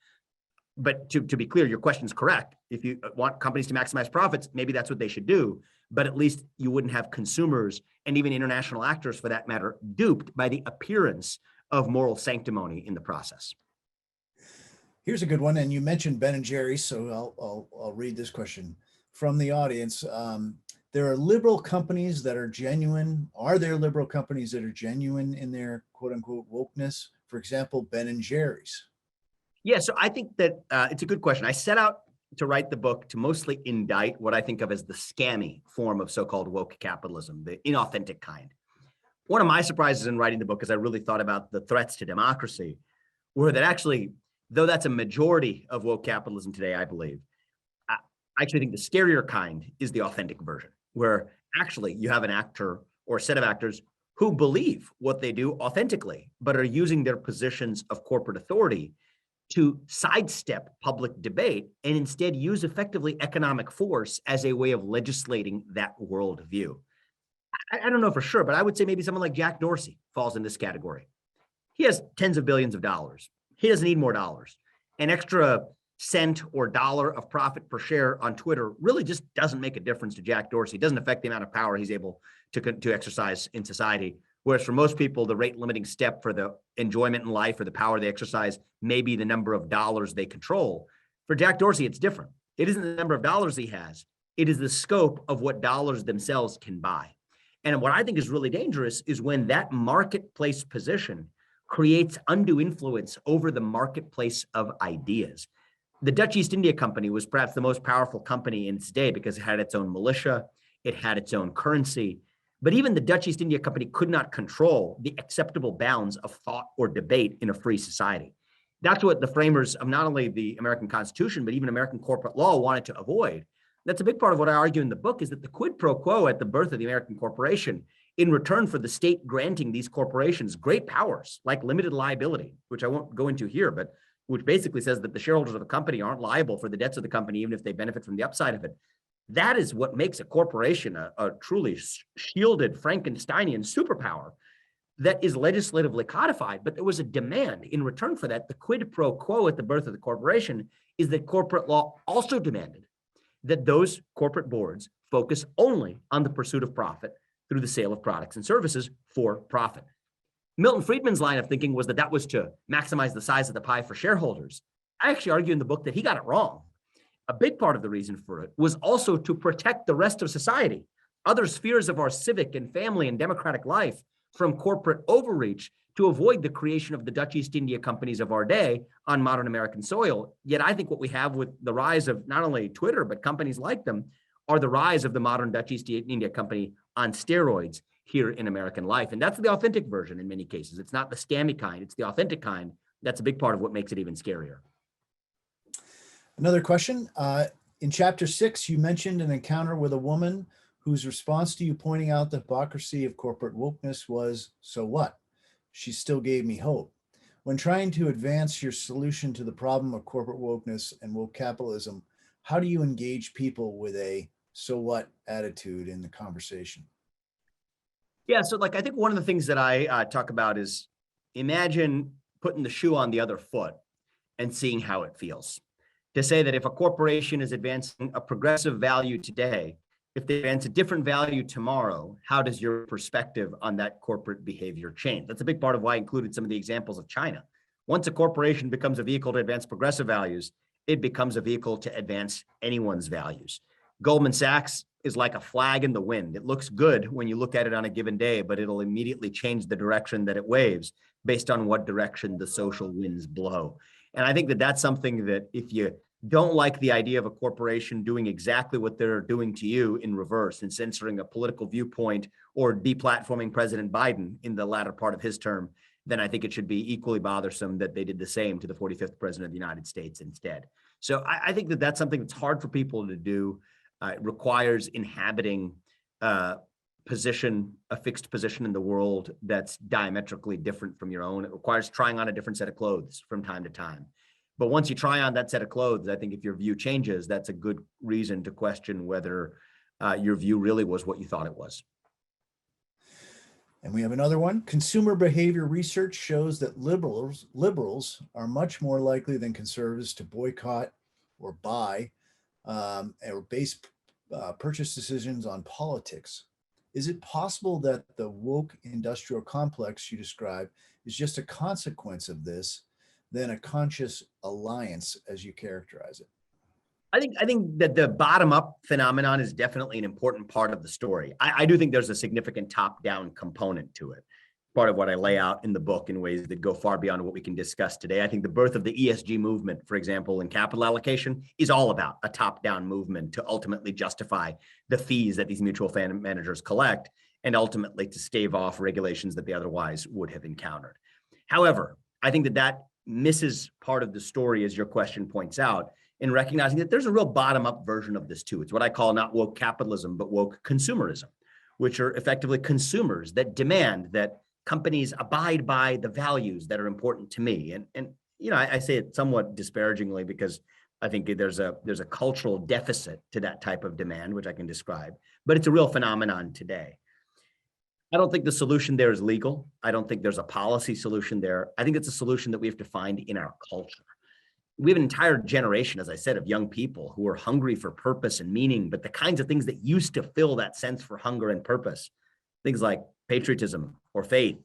But to be clear, your question's correct. If you want companies to maximize profits, maybe that's what they should do. But at least you wouldn't have consumers and even international actors, for that matter, duped by the appearance of moral sanctimony in the process. Here's a good one. And you mentioned Ben and Jerry's, so I'll read this question from the audience. there are liberal companies that are genuine. Are there liberal companies that are genuine in their quote unquote wokeness? For example, Ben and Jerry's. Yeah, so I think that it's a good question. I set out to write the book to mostly indict what I think of as the scammy form of so-called woke capitalism, the inauthentic kind. One of my surprises in writing the book, as I really thought about the threats to democracy, were that actually, though that's a majority of woke capitalism today, I believe, I actually think the scarier kind is the authentic version, where actually you have an actor or a set of actors who believe what they do authentically, but are using their positions of corporate authority to sidestep public debate and instead use effectively economic force as a way of legislating that worldview. I don't know for sure, but I would say maybe someone like Jack Dorsey falls in this category. He has tens of billions of dollars. He doesn't need more dollars. An extra cent or dollar of profit per share on Twitter really just doesn't make a difference to Jack Dorsey. It doesn't affect the amount of power he's able to exercise in society. Whereas for most people, the rate limiting step for the enjoyment in life or the power they exercise may be the number of dollars they control. For Jack Dorsey, it's different. It isn't the number of dollars he has. It is the scope of what dollars themselves can buy. And what I think is really dangerous is when that marketplace position creates undue influence over the marketplace of ideas. The Dutch East India Company was perhaps the most powerful company in its day because it had its own militia, it had its own currency. But even the Dutch East India Company could not control the acceptable bounds of thought or debate in a free society. That's what the framers of not only the American Constitution, but even American corporate law wanted to avoid. That's a big part of what I argue in the book is that the quid pro quo at the birth of the American corporation, in return for the state granting these corporations great powers like limited liability, which I won't go into here, but which basically says that the shareholders of a company aren't liable for the debts of the company, even if they benefit from the upside of it. That is what makes a corporation a truly shielded Frankensteinian superpower that is legislatively codified. But there was a demand in return for that. The quid pro quo at the birth of the corporation is that corporate law also demanded that those corporate boards focus only on the pursuit of profit through the sale of products and services for profit. Milton Friedman's line of thinking was that that was to maximize the size of the pie for shareholders. I actually argue in the book that he got it wrong. A big part of the reason for it was also to protect the rest of society, other spheres of our civic and family and democratic life from corporate overreach to avoid the creation of the Dutch East India Companies of our day on modern American soil. Yet I think what we have with the rise of not only Twitter, but companies like them are the rise of the modern Dutch East India Company on steroids here in American life. And that's the authentic version in many cases. It's not the scammy kind, it's the authentic kind. That's a big part of what makes it even scarier. Another question. In chapter 6, you mentioned an encounter with a woman whose response to you pointing out the hypocrisy of corporate wokeness was, "So what? She still gave me hope." When trying to advance your solution to the problem of corporate wokeness and woke capitalism, how do you engage people with a "so what" attitude in the conversation? Yeah, so I think one of the things that I talk about is imagine putting the shoe on the other foot and seeing how it feels. To say that if a corporation is advancing a progressive value today, if they advance a different value tomorrow, how does your perspective on that corporate behavior change? That's a big part of why I included some of the examples of China. Once a corporation becomes a vehicle to advance progressive values, it becomes a vehicle to advance anyone's values. Goldman Sachs is like a flag in the wind. It looks good when you look at it on a given day, but it'll immediately change the direction that it waves based on what direction the social winds blow. And I think that that's something that if you don't like the idea of a corporation doing exactly what they're doing to you in reverse and censoring a political viewpoint or deplatforming President Biden in the latter part of his term, then I think it should be equally bothersome that they did the same to the 45th president of the United States instead. So I think that that's something that's hard for people to do. It requires inhabiting a fixed position in the world that's diametrically different from your own. It requires trying on a different set of clothes from time to time. But once you try on that set of clothes, I think if your view changes, that's a good reason to question whether your view really was what you thought it was. And we have another one. Consumer behavior research shows that liberals are much more likely than conservatives to boycott or buy or base purchase decisions on politics. Is it possible that the woke industrial complex you describe is just a consequence of this than a conscious alliance as you characterize it? I think that the bottom up phenomenon is definitely an important part of the story. I do think there's a significant top down component to it. Part of what I lay out in the book in ways that go far beyond what we can discuss today. I think the birth of the ESG movement, for example, in capital allocation is all about a top down movement to ultimately justify the fees that these mutual fund managers collect and ultimately to stave off regulations that they otherwise would have encountered. However, I think that misses part of the story, as your question points out, in recognizing that there's a real bottom-up version of this too. It's what I call not woke capitalism, but woke consumerism, which are effectively consumers that demand that companies abide by the values that are important to me. And I say it somewhat disparagingly because I think there's a cultural deficit to that type of demand, which I can describe, but it's a real phenomenon today. I don't think the solution there is legal. I don't think there's a policy solution there. I think it's a solution that we have to find in our culture. We have an entire generation, as I said, of young people who are hungry for purpose and meaning, but the kinds of things that used to fill that sense for hunger and purpose, things like patriotism or faith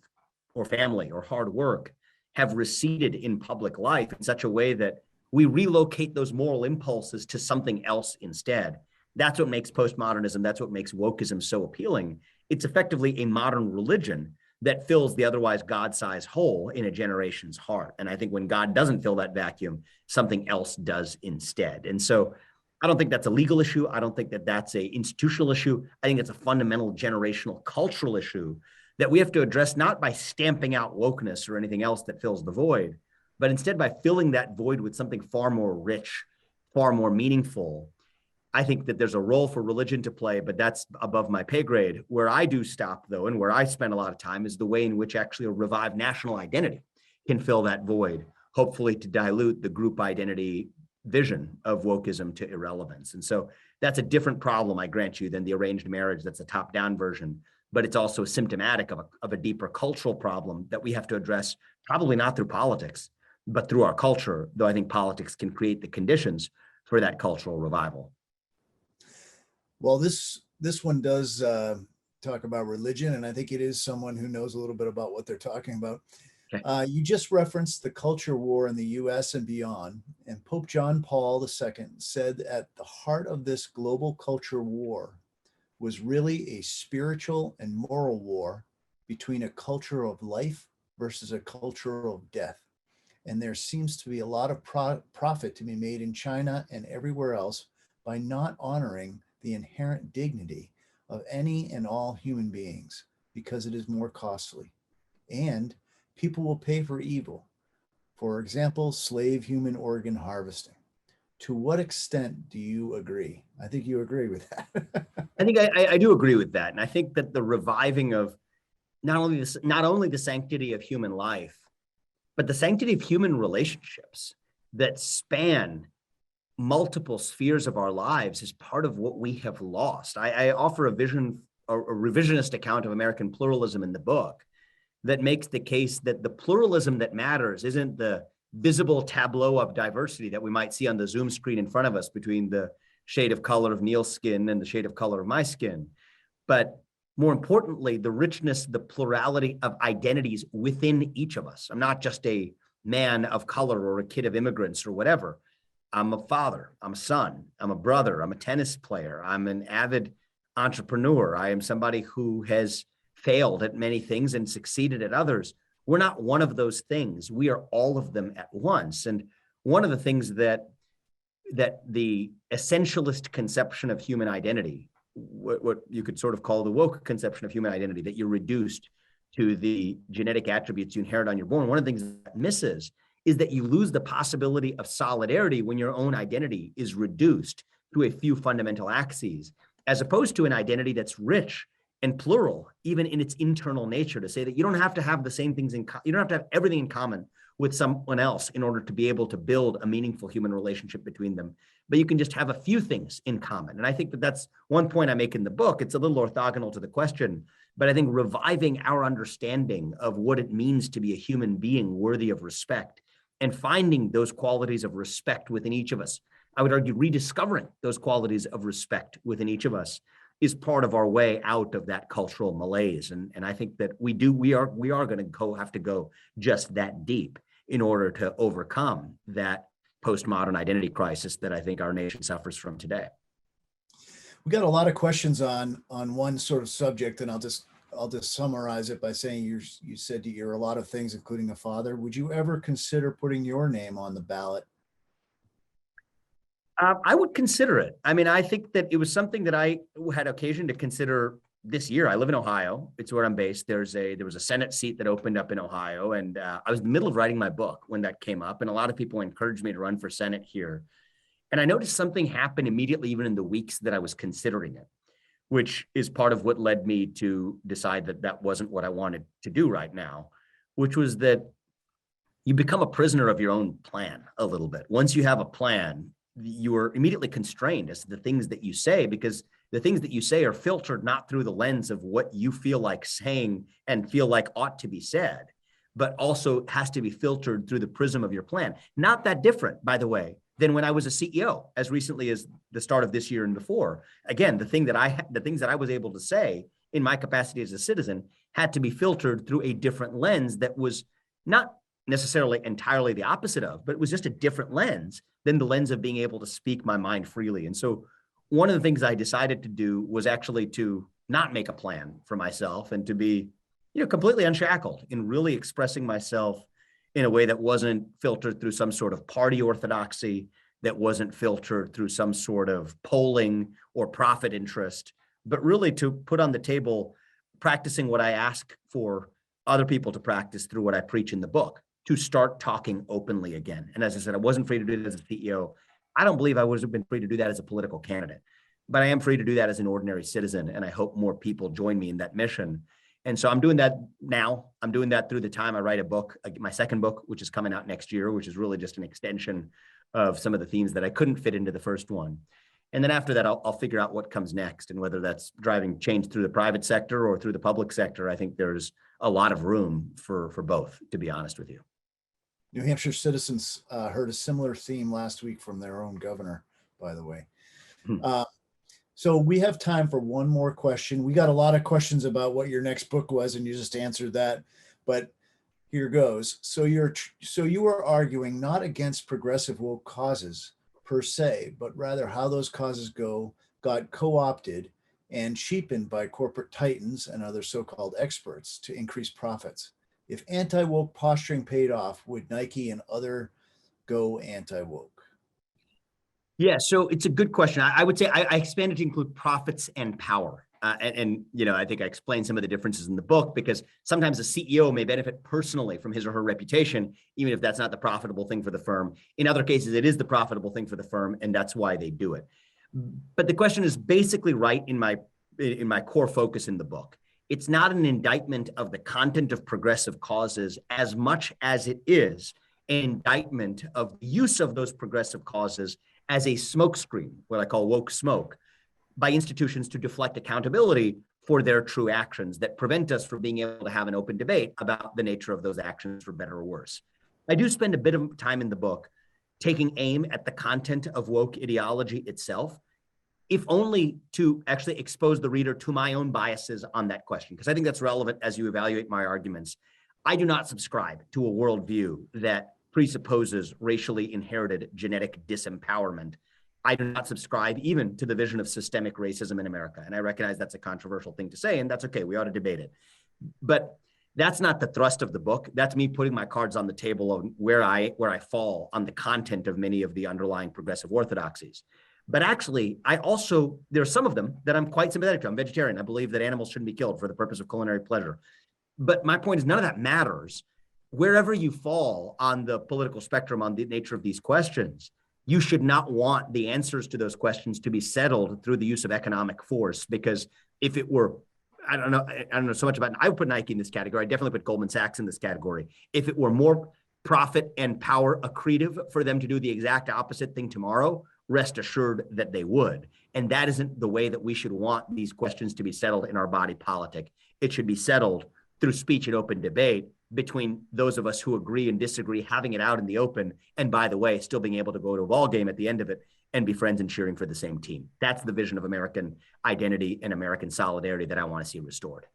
or family or hard work, have receded in public life in such a way that we relocate those moral impulses to something else instead. That's what makes postmodernism, that's what makes wokeism so appealing. It's effectively a modern religion that fills the otherwise God-sized hole in a generation's heart. And I think when God doesn't fill that vacuum, something else does instead. And so I don't think that's a legal issue. I don't think that that's an institutional issue. I think it's a fundamental generational cultural issue that we have to address, not by stamping out wokeness or anything else that fills the void, but instead by filling that void with something far more rich, far more meaningful. I think that there's a role for religion to play, but that's above my pay grade. Where I do stop, though, and where I spend a lot of time is the way in which actually a revived national identity can fill that void, hopefully to dilute the group identity vision of wokeism to irrelevance. And so that's a different problem, I grant you, than the arranged marriage that's a top-down version, but it's also symptomatic of a deeper cultural problem that we have to address, probably not through politics, but through our culture, though I think politics can create the conditions for that cultural revival. Well, this one does talk about religion, and I think it is someone who knows a little bit about what they're talking about. Okay. You just referenced the culture war in the US and beyond, and Pope John Paul II said at the heart of this global culture war was really a spiritual and moral war between a culture of life versus a culture of death. And there seems to be a lot of profit to be made in China and everywhere else by not honoring the inherent dignity of any and all human beings because it is more costly. And people will pay for evil. For example, slave human organ harvesting. To what extent do you agree? I think you agree with that. I think I do agree with that. And I think that the reviving of not only the sanctity of human life, but the sanctity of human relationships that span multiple spheres of our lives is part of what we have lost. I offer a revisionist account of American pluralism in the book that makes the case that the pluralism that matters isn't the visible tableau of diversity that we might see on the Zoom screen in front of us between the shade of color of Neil's skin and the shade of color of my skin, but more importantly, the richness, the plurality of identities within each of us. I'm not just a man of color or a kid of immigrants or whatever. I'm a father, I'm a son, I'm a brother, I'm a tennis player, I'm an avid entrepreneur. I am somebody who has failed at many things and succeeded at others. We're not one of those things. We are all of them at once. And one of the things that the essentialist conception of human identity, what you could sort of call the woke conception of human identity, that you're reduced to the genetic attributes you inherit on your born, one of the things that misses is that you lose the possibility of solidarity when your own identity is reduced to a few fundamental axes, as opposed to an identity that's rich and plural, even in its internal nature, to say that you don't have to have the same things you don't have to have everything in common with someone else in order to be able to build a meaningful human relationship between them, but you can just have a few things in common. And I think that that's one point I make in the book. It's a little orthogonal to the question, but I think reviving our understanding of what it means to be a human being worthy of respect and finding those qualities of respect within each of us, I would argue rediscovering those qualities of respect within each of us is part of our way out of that cultural malaise. And I think that we are going to have to go just that deep in order to overcome that postmodern identity crisis that I think our nation suffers from today. We got a lot of questions on one sort of subject, and I'll just summarize it by saying you said you're a lot of things, including a father. Would you ever consider putting your name on the ballot? I would consider it. I mean, I think that it was something that I had occasion to consider this year. I live in Ohio. It's where I'm based. There was a Senate seat that opened up in Ohio, and I was in the middle of writing my book when that came up, and a lot of people encouraged me to run for Senate here. And I noticed something happen immediately, even in the weeks that I was considering it, which is part of what led me to decide that that wasn't what I wanted to do right now, which was that you become a prisoner of your own plan a little bit. Once you have a plan, you are immediately constrained as to the things that you say, because the things that you say are filtered not through the lens of what you feel like saying and feel like ought to be said, but also has to be filtered through the prism of your plan. Not that different, by the way, than when I was a CEO as recently as the start of this year and before. Again, the things that I was able to say in my capacity as a citizen had to be filtered through a different lens that was not necessarily entirely the opposite of, but it was just a different lens than the lens of being able to speak my mind freely. And so one of the things I decided to do was actually to not make a plan for myself and to be, completely unshackled in really expressing myself in a way that wasn't filtered through some sort of party orthodoxy, that wasn't filtered through some sort of polling or profit interest, but really to put on the table practicing what I ask for other people to practice through what I preach in the book, to start talking openly again. And as I said, I wasn't free to do that as a CEO. I don't believe I would have been free to do that as a political candidate, but I am free to do that as an ordinary citizen. And I hope more people join me in that mission. And so I'm doing that now. I'm doing that through the time I write a book, my second book, which is coming out next year, which is really just an extension of some of the themes that I couldn't fit into the first one. And then after that, I'll figure out what comes next, and whether that's driving change through the private sector or through the public sector. I think there's a lot of room for both, to be honest with you. New Hampshire citizens heard a similar theme last week from their own governor, by the way. So we have time for one more question. We got a lot of questions about what your next book was, and you just answered that, but here goes. So you are arguing not against progressive woke causes per se, but rather how those causes got co-opted and cheapened by corporate titans and other so-called experts to increase profits. If anti-woke posturing paid off, would Nike and other go anti-woke? Yeah, so it's a good question. I would say I expanded to include profits and power. And I think I explained some of the differences in the book, because sometimes a CEO may benefit personally from his or her reputation, even if that's not the profitable thing for the firm. In other cases, it is the profitable thing for the firm, and that's why they do it. But the question is basically right in my core focus in the book. It's not an indictment of the content of progressive causes as much as it is an indictment of the use of those progressive causes as a smokescreen, what I call woke smoke, by institutions to deflect accountability for their true actions that prevent us from being able to have an open debate about the nature of those actions, for better or worse. I do spend a bit of time in the book taking aim at the content of woke ideology itself, if only to actually expose the reader to my own biases on that question, because I think that's relevant as you evaluate my arguments. I do not subscribe to a worldview that presupposes racially inherited genetic disempowerment. I do not subscribe even to the vision of systemic racism in America. And I recognize that's a controversial thing to say, and that's okay. We ought to debate it. But that's not the thrust of the book. That's me putting my cards on the table of where I fall on the content of many of the underlying progressive orthodoxies. But actually, there are some of them that I'm quite sympathetic to. I'm vegetarian. I believe that animals shouldn't be killed for the purpose of culinary pleasure. But my point is, none of that matters. Wherever you fall on the political spectrum on the nature of these questions, you should not want the answers to those questions to be settled through the use of economic force. Because if it were, I don't know so much about, I would put Nike in this category. I definitely put Goldman Sachs in this category. If it were more profit and power accretive for them to do the exact opposite thing tomorrow, rest assured that they would. And that isn't the way that we should want these questions to be settled in our body politic. It should be settled through speech and open debate between those of us who agree and disagree, having it out in the open, and by the way, still being able to go to a ball game at the end of it and be friends and cheering for the same team. That's the vision of American identity and American solidarity that I want to see restored.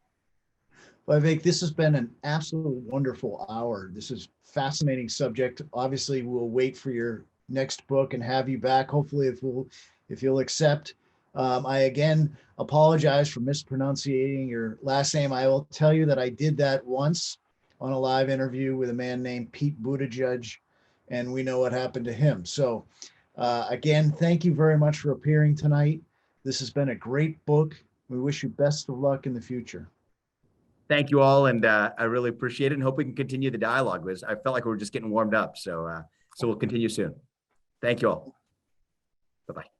Well, Vivek, this has been an absolute wonderful hour. This is a fascinating subject. Obviously, we'll wait for your next book and have you back. Hopefully, if you'll accept. I again apologize for mispronunciating your last name. I will tell you that I did that once on a live interview with a man named Pete Buttigieg, and we know what happened to him. So again, thank you very much for appearing tonight. This has been a great book. We wish you best of luck in the future. Thank you all, and I really appreciate it, and hope we can continue the dialogue. I felt like we were just getting warmed up, so we'll continue soon. Thank you all. Bye-bye.